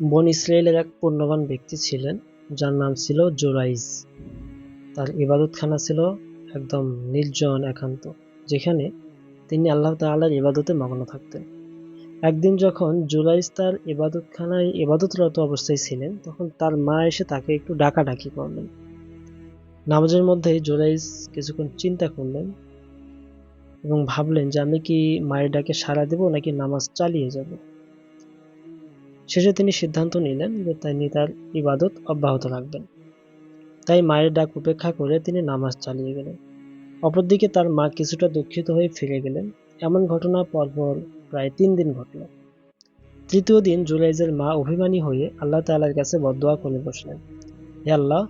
বনী ইসরাইলের এক পুণ্যবান ব্যক্তি ছিলেন, যার নাম ছিল জুরাইজ। তার ইবাদতখানা ছিল একদম নির্জন একান্ত, যেখানে তিনি আল্লাহ তাআলার ইবাদতে মগ্ন থাকতেন। একদিন যখন জুরাইজ তার ইবাদতখানায় ইবাদতরত অবস্থায় ছিলেন, তখন তার মা এসে তাকে একটু ডাকাডাকি করলেন। নামাজের মধ্যেই জুরাইজ কিছুক্ষণ চিন্তা করলেন এবং ভাবলেন যে আমি কি মায়ের ডাকে সাড়া দেব নাকি নামাজ চালিয়ে যাব। শেষে তিনি সিদ্ধান্ত নিলেন যে তিনি তার ইবাদত অব্যাহত রাখবেন। তাই মায়ের ডাক উপেক্ষা করে তিনি নামাজ চালিয়ে গেলেন। অপরদিকে তার মা কিছুটা দুঃখিত হয়ে ফিরে গেলেন। এমন ঘটনা পরপর প্রায় 3 দিন ঘটল। তৃতীয় দিন জুরাইজের মা অভিমানী হয়ে আল্লাহ তাআলার কাছে বদদোয়া করে বসলেন, হে আল্লাহ,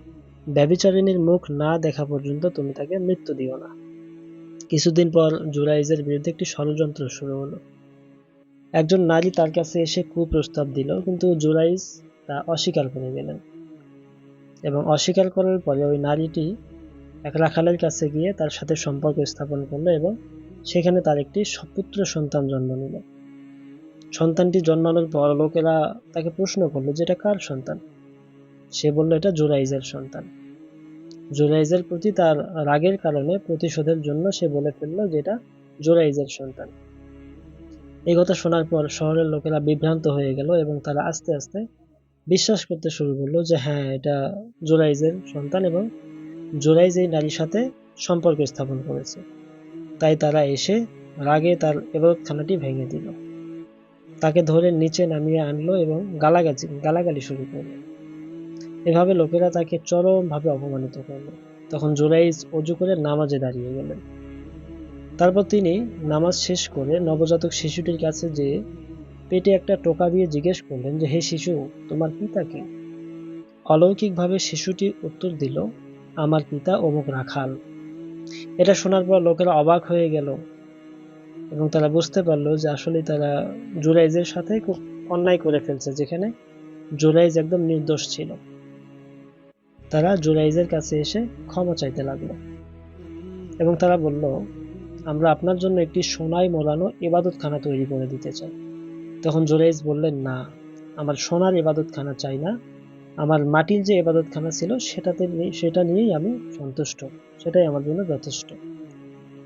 ব্যভিচারিণীর মুখ না দেখা পর্যন্ত তুমি তাকে মৃত্যু দিও না। কিছুদিন পর জুরাইজের বিরুদ্ধে একটি ষড়যন্ত্র শুরু হলো। একজন নারী তার কাছে এসে কুপ্রস্তাব দিল, কিন্তু জুরাইজ তা অস্বীকার করে গেলেন এবং অস্বীকার করার পরে ওই নারীটি এক রাখালের কাছে গিয়ে তার সাথে সম্পর্ক স্থাপন করলো এবং সেখানে তার একটি সপুত্র সন্তান জন্ম নিল। সন্তানটি জন্মানোর পর লোকেরা তাকে প্রশ্ন করলো যে এটা কার সন্তান। সে বলল এটা জুরাইজের সন্তান। জুরাইজের প্রতি তার রাগের কারণে প্রতিশোধের জন্য সে বলে ফেললো যে এটা জুরাইজের সন্তান। এই কথা শোনার পর শহরের লোকেরা বিভ্রান্ত হয়ে গেল এবং তারা আস্তে আস্তে বিশ্বাস করতে শুরু করলো যে হ্যাঁ, এটা জুরাইজের সন্তান এবং জুরাইজ এই নারীর সাথে সম্পর্ক স্থাপন করেছে। তাই তারা এসে রাগে তার ইবাদতখানাটি ভেঙে দিল, তাকে ধরে নিচে নামিয়ে আনলো এবং গালাগালি শুরু করলো। এভাবে লোকেরা তাকে চরমভাবে অপমানিত করলো। তখন জুরাইজ ওযু করে নামাজে দাঁড়িয়ে গেলেন। তারপর তিনি নামাজ শেষ করে নবজাতক শিশুটির কাছে যেয়ে পেটে একটা টোকা দিয়ে জিজ্ঞেস করলেন যে হে শিশু, তোমার পিতা কে? অলৌকিকভাবে শিশুটি উত্তর দিল, আমার পিতা অমুক রাখাল। এটা শোনার পর লোকেরা অবাক হয়ে গেল এবং তারা বুঝতে পারলো যে আসলে তারা জুরাইজের সাথে খুব অন্যায় করে ফেলছে, যেখানে জুরাইজ একদম নির্দোষ ছিল। তারা জুরাইজের কাছে এসে ক্ষমা চাইতে লাগলো এবং তারা বলল, আমরা আপনার জন্য একটি সোনায় মোড়ানো ইবাদতখানা তৈরি করে দিতে চাই। তখন জুরাইজ বললেন, না, আমার সোনার ইবাদতখানা চাই না, আমার মাটির যে ইবাদতখানা ছিল সেটা নিয়েই আমি সন্তুষ্ট, সেটাই আমার জন্য যথেষ্ট।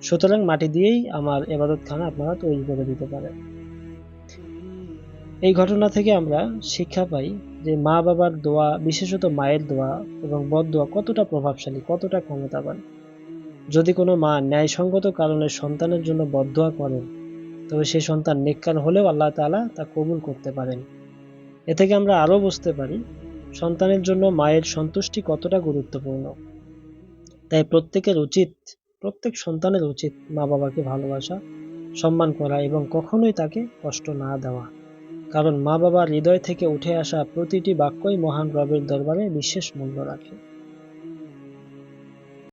সুতরাং মাটি দিয়েই আমার ইবাদতখানা আপনারা তৈরি করে দিতে পারেন। এই ঘটনা থেকে আমরা শিক্ষা পাই যে মা বাবার দোয়া, বিশেষত মায়ের দোয়া এবং বদদোয়া কতটা প্রভাবশালী, কতটা ক্ষমতাবান। যদি কোনো মা ন্যায়সঙ্গত কারণে সন্তানের জন্য বদদোয়া করেন, তবে সেই সন্তান নেককার হলেও আল্লাহ তাআলা তা কবুল করতে পারেন। এ থেকে আমরা আরও বুঝতে পারি সন্তানের জন্য মায়ের সন্তুষ্টি কতটা গুরুত্বপূর্ণ। তাই প্রত্যেক সন্তানের উচিত মা বাবাকে ভালোবাসা, সম্মান করা এবং কখনোই তাকে কষ্ট না দেওয়া। কারণ মা বাবার হৃদয় থেকে উঠে আসা প্রতিটি বাক্যই মহান রবের দরবারে বিশেষ মূল্য রাখে।